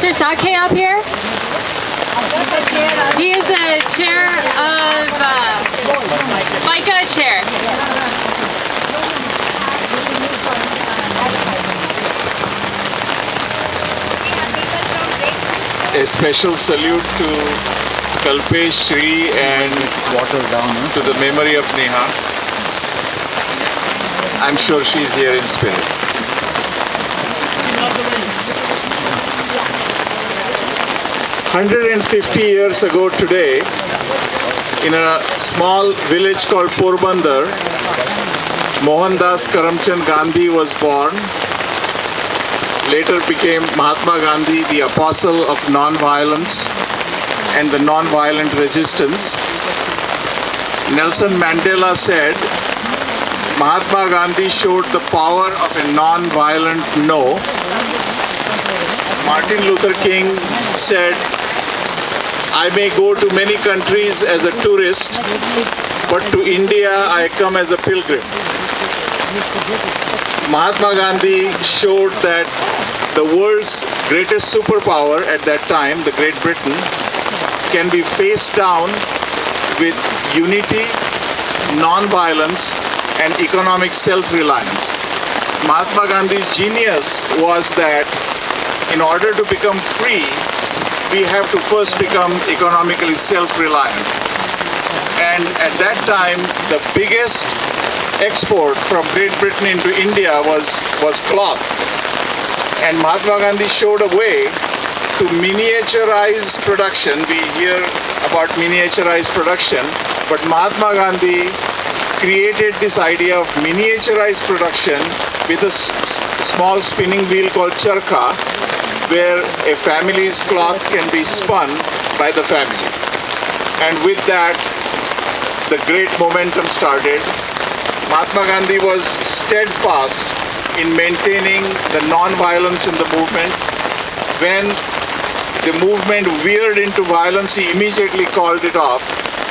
Mr. Sathe up here? He is the chair of FICA Chair. A special salute to Kalpesh Shri and to the memory of Neha. I'm sure she's here in spirit. "150 years ago today, in a small village called Porbandar, Mohandas Karamchand Gandhi was born. Later became Mahatma Gandhi, the apostle of non-violence and the non-violent resistance. Nelson Mandela said, Mahatma Gandhi showed the power of a non-violent no. Martin Luther King said, I may go to many countries as a tourist, but to India I come as a pilgrim. Mahatma Gandhi showed that the world's greatest superpower at that time, the Great Britain, can be faced down with unity, non-violence, and economic self-reliance. Mahatma Gandhi's genius was that in order to become free, we have to first become economically self-reliant. And at that time, the biggest export from Great Britain into India was cloth. And Mahatma Gandhi showed a way to miniaturize production. We hear about miniaturized production, but Mahatma Gandhi created this idea of miniaturized production with a small spinning wheel called charkha, where a family's cloth can be spun by the family. And with that, the great momentum started. Mahatma Gandhi was steadfast in maintaining the non-violence in the movement. When the movement veered into violence, he immediately called it off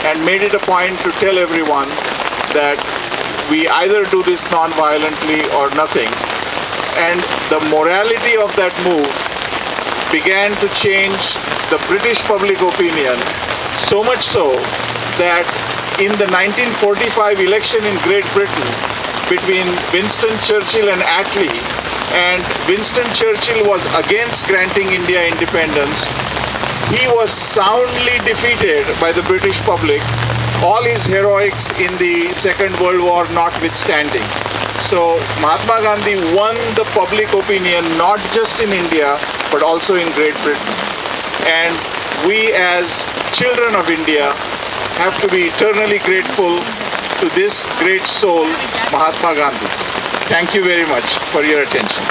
and made it a point to tell everyone that we either do this non-violently or nothing. And the morality of that move began to change the British public opinion, so much so that in the 1945 election in Great Britain between Winston Churchill and Attlee, and Winston Churchill was against granting India independence, he was soundly defeated by the British public, all his heroics in the Second World War notwithstanding. So Mahatma Gandhi won the public opinion not just in India but also in Great Britain. And we as children of India have to be eternally grateful to this great soul, Mahatma Gandhi. Thank you very much for your attention.